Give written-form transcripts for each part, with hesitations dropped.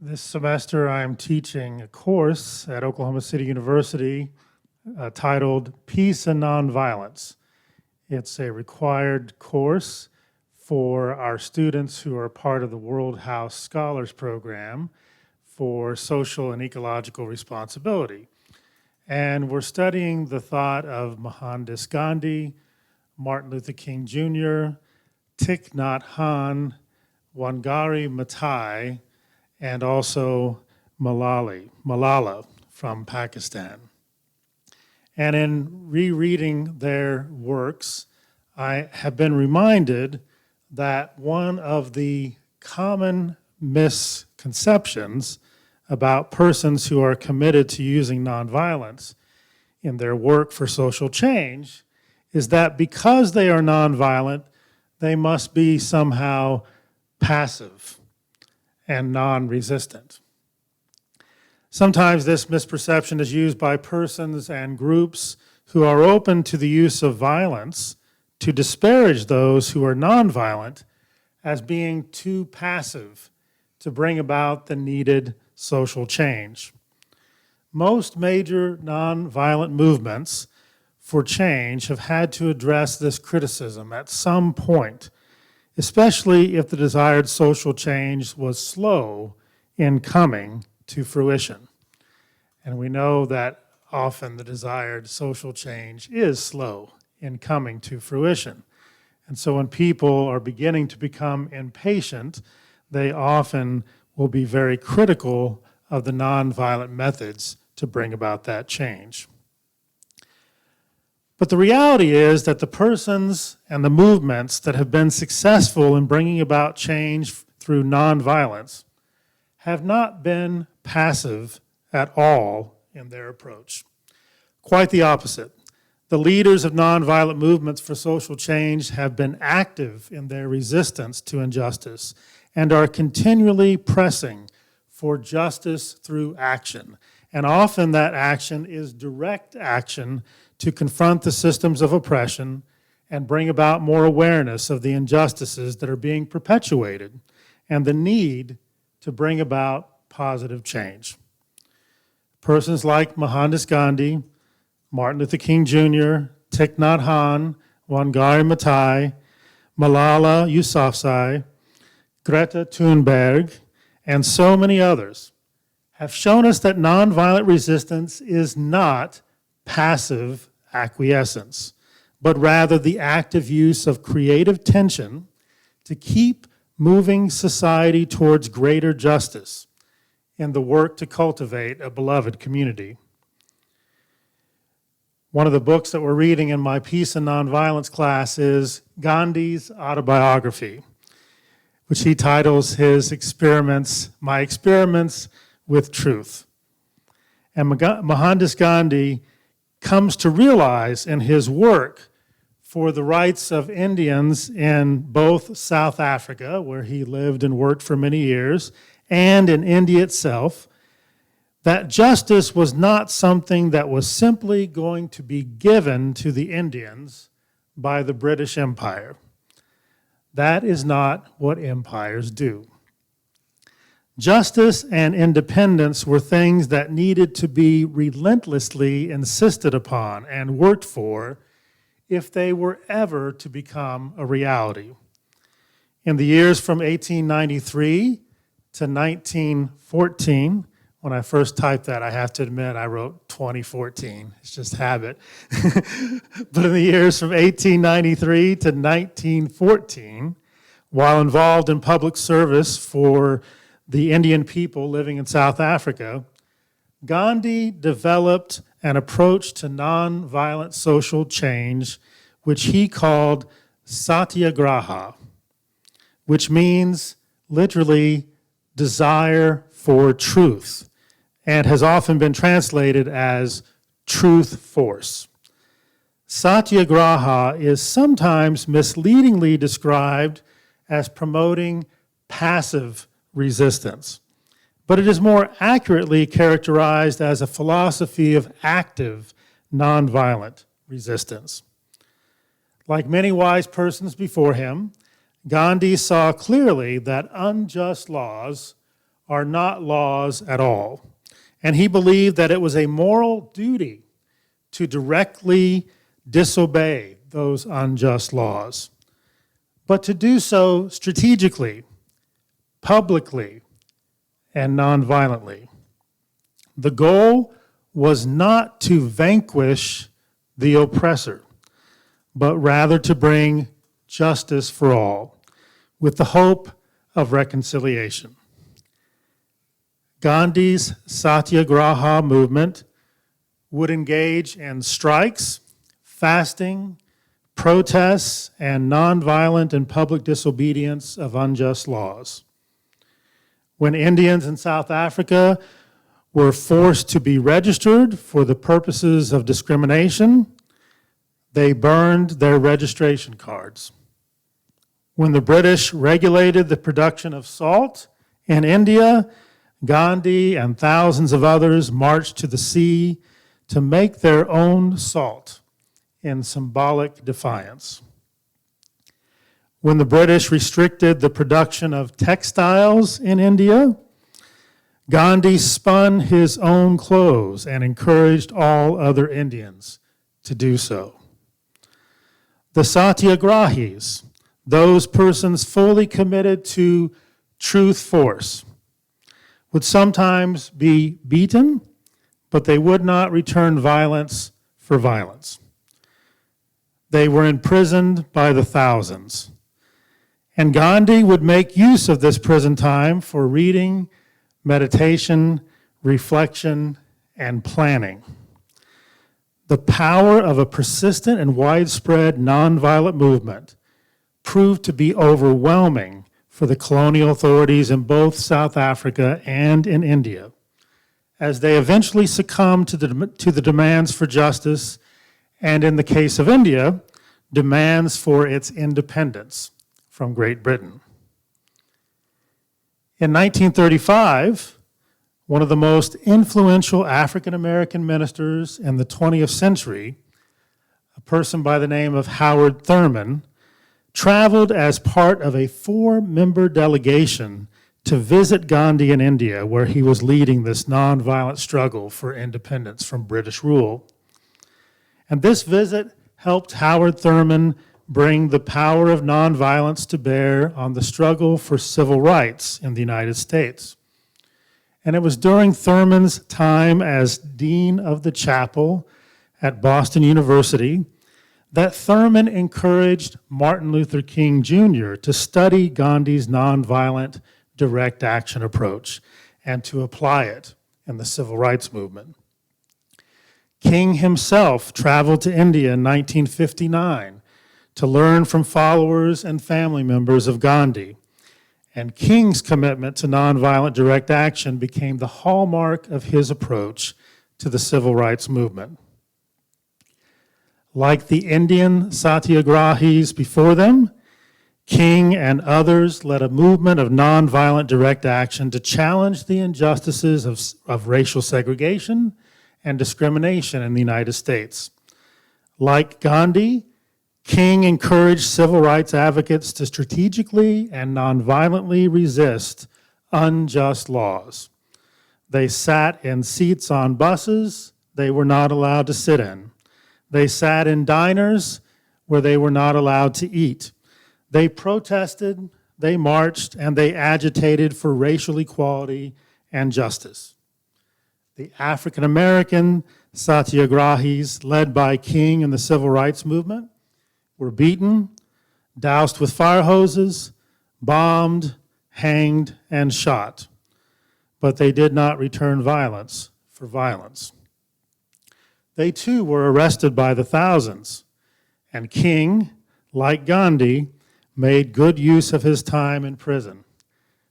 This semester, I'm teaching a course at Oklahoma City University titled Peace and Nonviolence. It's a required course for our students who are part of the World House Scholars Program for Social and Ecological Responsibility. And we're studying the thought of Mohandas Gandhi, Martin Luther King Jr., Thich Nhat Hanh, Wangari Maathai, and also Malala from Pakistan. And in rereading their works, I have been reminded that one of the common misconceptions about persons who are committed to using nonviolence in their work for social change is that because they are nonviolent, they must be somehow passive and non-resistant. Sometimes this misperception is used by persons and groups who are open to the use of violence to disparage those who are nonviolent as being too passive to bring about the needed social change. Most major nonviolent movements for change have had to address this criticism at some point, especially if the desired social change was slow in coming to fruition. And we know that often the desired social change is slow in coming to fruition. And so when people are beginning to become impatient, they often will be very critical of the nonviolent methods to bring about that change. But the reality is that the persons and the movements that have been successful in bringing about change through nonviolence have not been passive at all in their approach. Quite the opposite. The leaders of nonviolent movements for social change have been active in their resistance to injustice and are continually pressing for justice through action. And often that action is direct action to confront the systems of oppression and bring about more awareness of the injustices that are being perpetuated and the need to bring about positive change. Persons like Mohandas Gandhi, Martin Luther King Jr., Thich Nhat Hanh, Wangari Maathai, Malala Yousafzai, Greta Thunberg, and so many others have shown us that nonviolent resistance is not passive acquiescence, but rather the active use of creative tension to keep moving society towards greater justice in the work to cultivate a beloved community. One of the books that we're reading in my Peace and Nonviolence class is Gandhi's autobiography, which he titles his experiments, My Experiments with Truth. And Mohandas Gandhi comes to realize in his work for the rights of Indians in both South Africa, where he lived and worked for many years, and in India itself, that justice was not something that was simply going to be given to the Indians by the British Empire. That is not what empires do. Justice and independence were things that needed to be relentlessly insisted upon and worked for if they were ever to become a reality. In the years from 1893 to 1914, when I first typed that, I have to admit, I wrote 2014. It's just habit. But in the years from 1893 to 1914, while involved in public service for the Indian people living in South Africa, Gandhi developed an approach to nonviolent social change, which he called satyagraha, which means literally desire for truth, and has often been translated as truth force. Satyagraha is sometimes misleadingly described as promoting passive resistance, but it is more accurately characterized as a philosophy of active, nonviolent resistance. Like many wise persons before him, Gandhi saw clearly that unjust laws are not laws at all. And he believed that it was a moral duty to directly disobey those unjust laws, but to do so strategically, publicly, and nonviolently. The goal was not to vanquish the oppressor, but rather to bring justice for all, with the hope of reconciliation. Gandhi's Satyagraha movement would engage in strikes, fasting, protests, and nonviolent and public disobedience of unjust laws. When Indians in South Africa were forced to be registered for the purposes of discrimination, they burned their registration cards. When the British regulated the production of salt in India, Gandhi and thousands of others marched to the sea to make their own salt in symbolic defiance. When the British restricted the production of textiles in India, Gandhi spun his own clothes and encouraged all other Indians to do so. The Satyagrahis, those persons fully committed to truth force, would sometimes be beaten, but they would not return violence for violence. They were imprisoned by the thousands. And Gandhi would make use of this prison time for reading, meditation, reflection, and planning. The power of a persistent and widespread nonviolent movement proved to be overwhelming for the colonial authorities in both South Africa and in India, as they eventually succumbed to the demands for justice, and in the case of India, demands for its independence from Great Britain. In 1935, one of the most influential African-American ministers in the 20th century, a person by the name of Howard Thurman, traveled as part of a 4-member delegation to visit Gandhi in India, where he was leading this nonviolent struggle for independence from British rule. And this visit helped Howard Thurman bring the power of nonviolence to bear on the struggle for civil rights in the United States. And it was during Thurman's time as Dean of the Chapel at Boston University that Thurman encouraged Martin Luther King Jr. to study Gandhi's nonviolent direct action approach and to apply it in the civil rights movement. King himself traveled to India in 1959 to learn from followers and family members of Gandhi. And King's commitment to nonviolent direct action became the hallmark of his approach to the civil rights movement. Like the Indian Satyagrahis before them, King and others led a movement of nonviolent direct action to challenge the injustices of racial segregation and discrimination in the United States. Like Gandhi, King encouraged civil rights advocates to strategically and nonviolently resist unjust laws. They sat in seats on buses they were not allowed to sit in. They sat in diners where they were not allowed to eat. They protested, they marched, and they agitated for racial equality and justice. The African American Satyagrahis, led by King and the civil rights movement, were beaten, doused with fire hoses, bombed, hanged, and shot. But they did not return violence for violence. They too were arrested by the thousands, and King, like Gandhi, made good use of his time in prison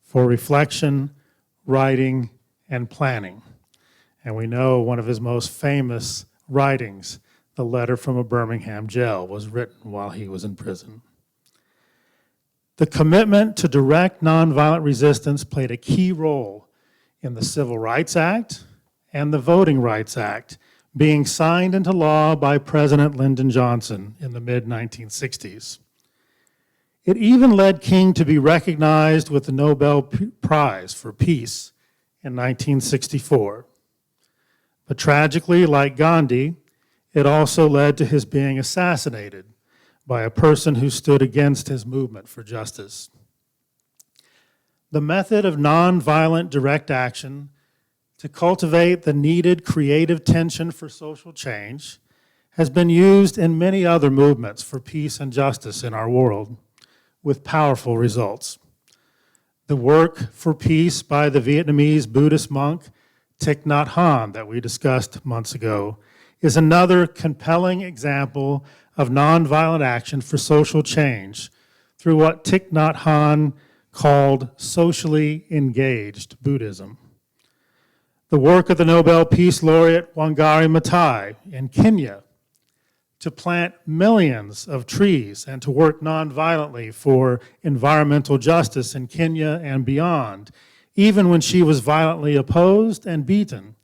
for reflection, writing, and planning. And we know one of his most famous writings, The Letter from a Birmingham Jail, was written while he was in prison. The commitment to direct nonviolent resistance played a key role in the Civil Rights Act and the Voting Rights Act being signed into law by President Lyndon Johnson in the mid-1960s. It even led King to be recognized with the Nobel Prize for Peace in 1964. But tragically, like Gandhi, it also led to his being assassinated by a person who stood against his movement for justice. The method of nonviolent direct action to cultivate the needed creative tension for social change has been used in many other movements for peace and justice in our world, with powerful results. The work for peace by the Vietnamese Buddhist monk Thich Nhat Hanh that we discussed months ago is another compelling example of nonviolent action for social change through what Thich Nhat Hanh called socially engaged Buddhism. The work of the Nobel Peace Laureate Wangari Maathai in Kenya to plant millions of trees and to work nonviolently for environmental justice in Kenya and beyond, even when she was violently opposed and beaten,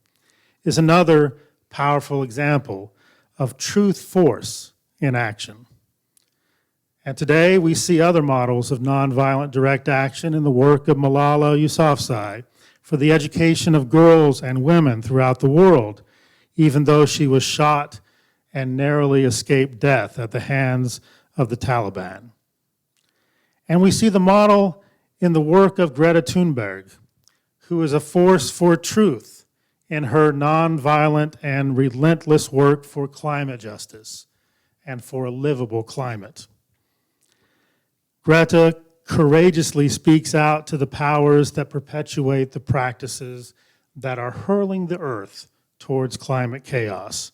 is another powerful example of truth force in action. And today we see other models of nonviolent direct action in the work of Malala Yousafzai for the education of girls and women throughout the world, even though she was shot and narrowly escaped death at the hands of the Taliban. And we see the model in the work of Greta Thunberg, who is a force for truth in her nonviolent and relentless work for climate justice and for a livable climate. Greta courageously speaks out to the powers that perpetuate the practices that are hurling the earth towards climate chaos,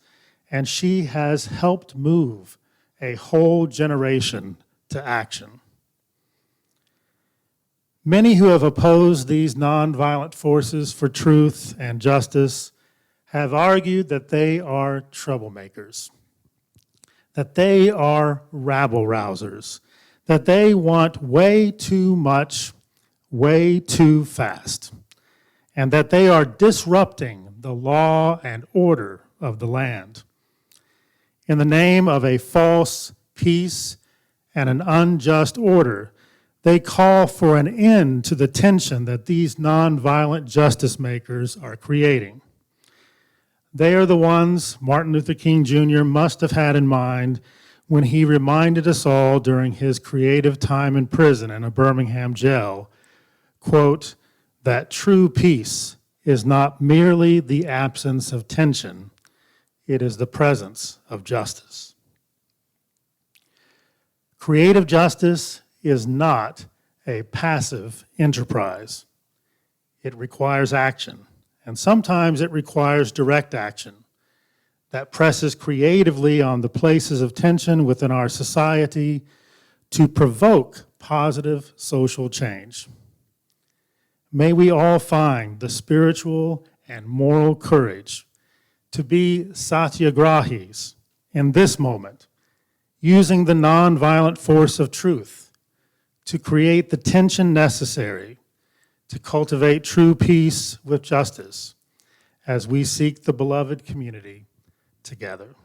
and she has helped move a whole generation to action. Many who have opposed these nonviolent forces for truth and justice have argued that they are troublemakers, that they are rabble-rousers, that they want way too much, way too fast, and that they are disrupting the law and order of the land. In the name of a false peace and an unjust order, they call for an end to the tension that these nonviolent justice makers are creating. They are the ones Martin Luther King Jr. must have had in mind when he reminded us all during his creative time in prison in a Birmingham jail, quote, that true peace is not merely the absence of tension, it is the presence of justice. Creative justice is not a passive enterprise. It requires action, and sometimes it requires direct action that presses creatively on the places of tension within our society to provoke positive social change. May we all find the spiritual and moral courage to be satyagrahis in this moment, using the nonviolent force of truth to create the tension necessary to cultivate true peace with justice as we seek the beloved community together.